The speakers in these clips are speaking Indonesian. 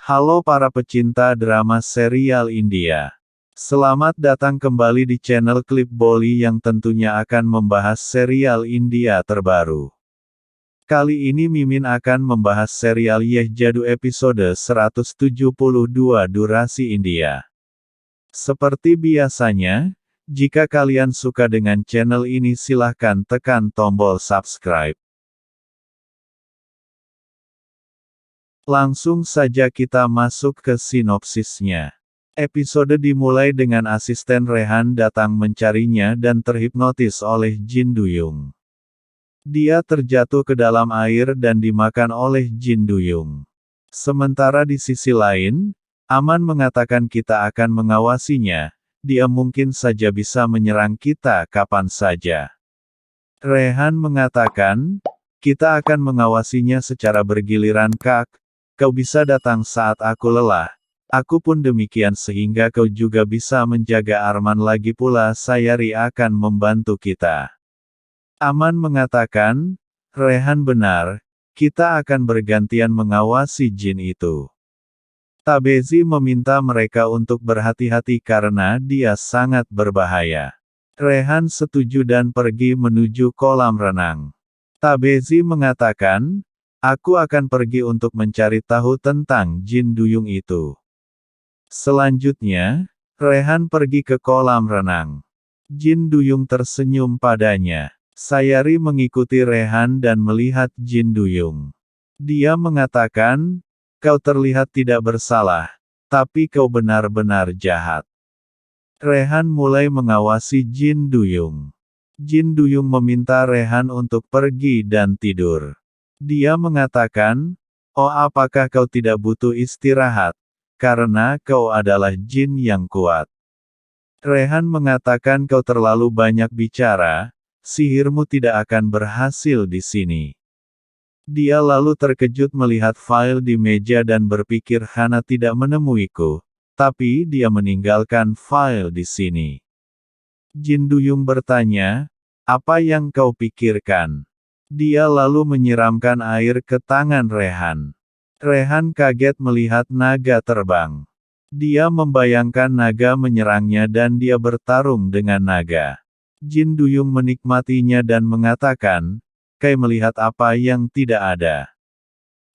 Halo para pecinta drama serial India. Selamat datang kembali di channel Klip Bolly yang tentunya akan membahas serial India terbaru. Kali ini Mimin akan membahas serial Yeh Jadoo episode 172 durasi India. Seperti biasanya, jika kalian suka dengan channel ini silahkan tekan tombol subscribe. Langsung saja kita masuk ke sinopsisnya. Episode dimulai dengan asisten Rehan datang mencarinya dan terhipnotis oleh Jin Duyung. Dia terjatuh ke dalam air dan dimakan oleh Jin Duyung. Sementara di sisi lain, Aman mengatakan kita akan mengawasinya, dia mungkin saja bisa menyerang kita kapan saja. Rehan mengatakan, kita akan mengawasinya secara bergiliran Kak. Kau bisa datang saat aku lelah. Aku pun demikian sehingga kau juga bisa menjaga Arman lagi pula Sayari akan membantu kita. Aman mengatakan, Rehan benar, kita akan bergantian mengawasi jin itu. Tabezi meminta mereka untuk berhati-hati karena dia sangat berbahaya. Rehan setuju dan pergi menuju kolam renang. Tabezi mengatakan, aku akan pergi untuk mencari tahu tentang Jin Duyung itu. Selanjutnya, Rehan pergi ke kolam renang. Jin Duyung tersenyum padanya. Sayari mengikuti Rehan dan melihat Jin Duyung. Dia mengatakan, kau terlihat tidak bersalah, tapi kau benar-benar jahat. Rehan mulai mengawasi Jin Duyung. Jin Duyung meminta Rehan untuk pergi dan tidur. Dia mengatakan, oh apakah kau tidak butuh istirahat? Karena kau adalah jin yang kuat. Rehan mengatakan kau terlalu banyak bicara, sihirmu tidak akan berhasil di sini. Dia lalu terkejut melihat file di meja dan berpikir Hana tidak menemuiku, tapi dia meninggalkan file di sini. Jin Duyung bertanya, apa yang kau pikirkan? Dia lalu menyiramkan air ke tangan Rehan. Rehan kaget melihat naga terbang. Dia membayangkan naga menyerangnya dan dia bertarung dengan naga. Jin Duyung menikmatinya dan mengatakan, "Kau melihat apa yang tidak ada."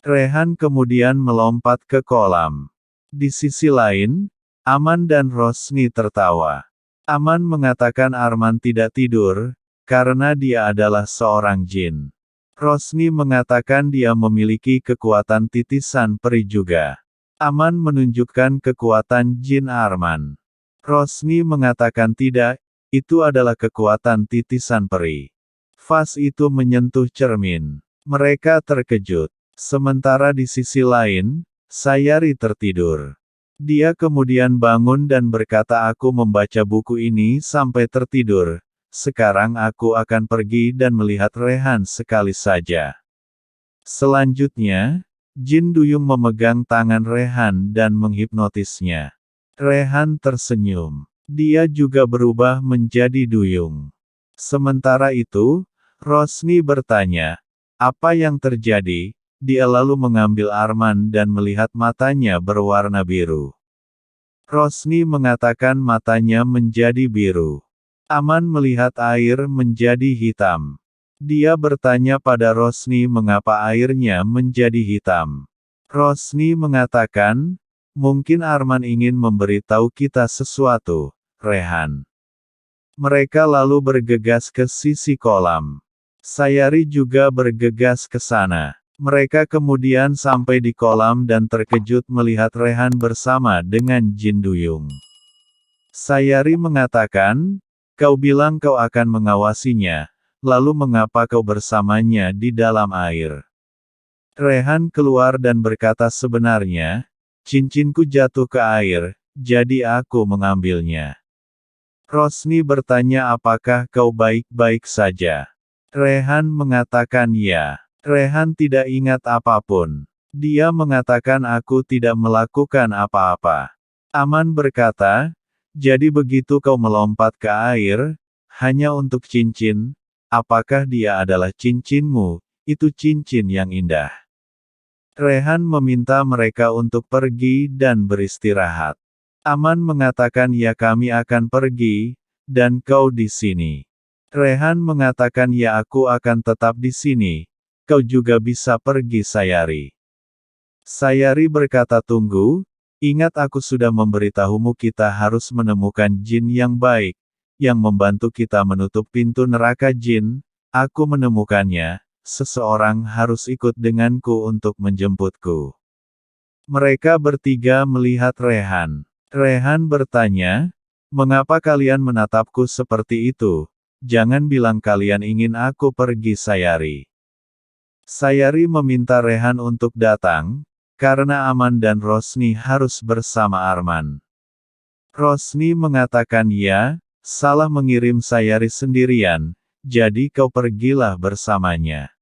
Rehan kemudian melompat ke kolam. Di sisi lain, Aman dan Rosni tertawa. Aman mengatakan Arman tidak tidur, karena dia adalah seorang jin. Rosni mengatakan dia memiliki kekuatan titisan peri juga. Aman menunjukkan kekuatan jin Arman. Rosni mengatakan tidak, itu adalah kekuatan titisan peri. Vas itu menyentuh cermin. Mereka terkejut. Sementara di sisi lain, Sayari tertidur. Dia kemudian bangun dan berkata aku membaca buku ini sampai tertidur. Sekarang aku akan pergi dan melihat Rehan sekali saja. Selanjutnya, Jin Duyung memegang tangan Rehan dan menghipnotisnya. Rehan tersenyum. Dia juga berubah menjadi Duyung. Sementara itu, Rosni bertanya, apa yang terjadi? Dia lalu mengambil Arman dan melihat matanya berwarna biru. Rosni mengatakan matanya menjadi biru. Aman melihat air menjadi hitam. Dia bertanya pada Rosni mengapa airnya menjadi hitam. Rosni mengatakan, mungkin Arman ingin memberitahu kita sesuatu, Rehan. Mereka lalu bergegas ke sisi kolam. Sayari juga bergegas ke sana. Mereka kemudian sampai di kolam dan terkejut melihat Rehan bersama dengan Jin Duyung. Sayari mengatakan, kau bilang kau akan mengawasinya, lalu mengapa kau bersamanya di dalam air? Rehan keluar dan berkata sebenarnya, cincinku jatuh ke air, jadi aku mengambilnya. Rosni bertanya apakah kau baik-baik saja? Rehan mengatakan ya. Rehan tidak ingat apapun. Dia mengatakan aku tidak melakukan apa-apa. Aman berkata, jadi begitu kau melompat ke air, hanya untuk cincin, apakah dia adalah cincinmu, itu cincin yang indah. Rehan meminta mereka untuk pergi dan beristirahat. Aman mengatakan ya kami akan pergi, dan kau di sini. Rehan mengatakan ya aku akan tetap di sini, kau juga bisa pergi Sayari. Sayari berkata tunggu, ingat aku sudah memberitahumu kita harus menemukan jin yang baik, yang membantu kita menutup pintu neraka jin, aku menemukannya. Seseorang harus ikut denganku untuk menjemputku. Mereka bertiga melihat Rehan. Rehan bertanya, mengapa kalian menatapku seperti itu? Jangan bilang kalian ingin aku pergi Sayari. Sayari meminta Rehan untuk datang, karena Aman dan Rosni harus bersama Arman. Rosni mengatakan ya, salah mengirim Sayari sendirian, jadi kau pergilah bersamanya.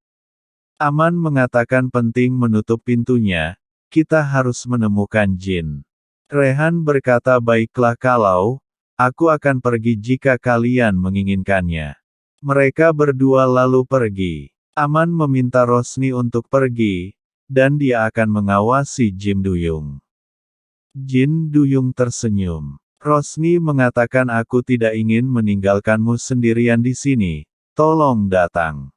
Aman mengatakan penting menutup pintunya, kita harus menemukan jin. Rehan berkata baiklah kalau, aku akan pergi jika kalian menginginkannya. Mereka berdua lalu pergi. Aman meminta Rosni untuk pergi, dan dia akan mengawasi Jin Duyung. Jin Duyung tersenyum. Rosni mengatakan aku tidak ingin meninggalkanmu sendirian di sini, tolong datang.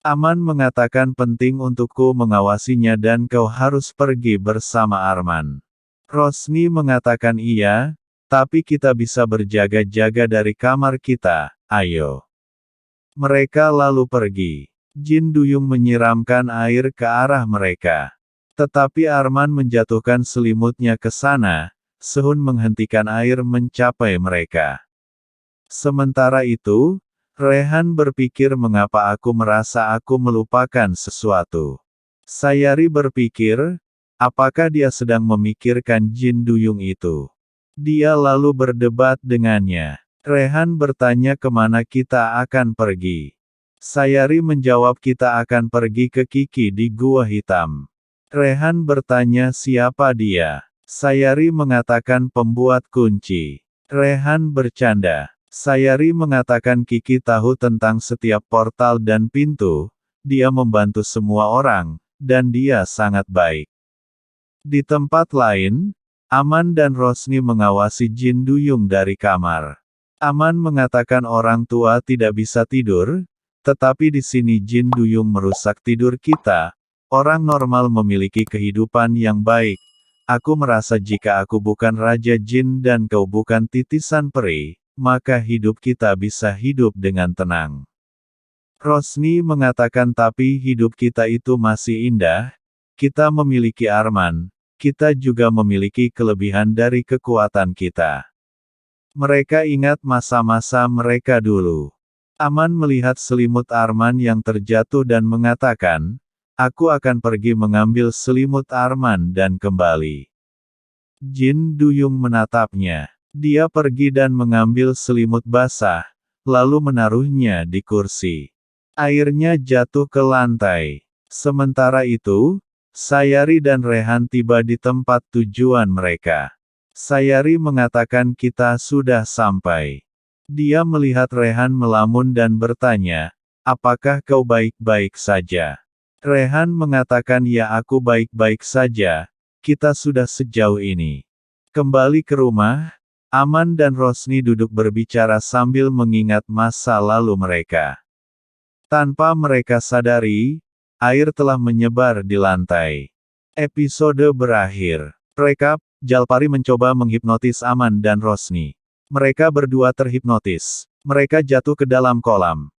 Aman mengatakan penting untukku mengawasinya dan kau harus pergi bersama Arman. Rosni mengatakan iya, tapi kita bisa berjaga-jaga dari kamar kita, ayo. Mereka lalu pergi. Jin Duyung menyiramkan air ke arah mereka. Tetapi Arman menjatuhkan selimutnya ke sana, Sehun menghentikan air mencapai mereka. Sementara itu, Rehan berpikir mengapa aku merasa aku melupakan sesuatu. Sayari berpikir, apakah dia sedang memikirkan Jin Duyung itu? Dia lalu berdebat dengannya. Rehan bertanya kemana kita akan pergi. Sayari menjawab kita akan pergi ke Kiki di Gua Hitam. Rehan bertanya siapa dia. Sayari mengatakan pembuat kunci. Rehan bercanda. Sayari mengatakan Kiki tahu tentang setiap portal dan pintu, dia membantu semua orang, dan dia sangat baik. Di tempat lain, Aman dan Rosni mengawasi Jin Duyung dari kamar. Aman mengatakan orang tua tidak bisa tidur, tetapi di sini Jin Duyung merusak tidur kita. Orang normal memiliki kehidupan yang baik. Aku merasa jika aku bukan Raja Jin dan kau bukan titisan peri, maka hidup kita bisa hidup dengan tenang. Rosni mengatakan tapi hidup kita itu masih indah, kita memiliki Arman, kita juga memiliki kelebihan dari kekuatan kita. Mereka ingat masa-masa mereka dulu. Aman melihat selimut Arman yang terjatuh dan mengatakan, aku akan pergi mengambil selimut Arman dan kembali. Jin Duyung menatapnya. Dia pergi dan mengambil selimut basah, lalu menaruhnya di kursi. Airnya jatuh ke lantai. Sementara itu, Sayari dan Rehan tiba di tempat tujuan mereka. Sayari mengatakan kita sudah sampai. Dia melihat Rehan melamun dan bertanya, apakah kau baik-baik saja? Rehan mengatakan ya aku baik-baik saja, kita sudah sejauh ini. Kembali ke rumah, Aman dan Rosni duduk berbicara sambil mengingat masa lalu mereka. Tanpa mereka sadari, air telah menyebar di lantai. Episode berakhir. Rekap, Jalpari mencoba menghipnotis Aman dan Rosni. Mereka berdua terhipnotis. Mereka jatuh ke dalam kolam.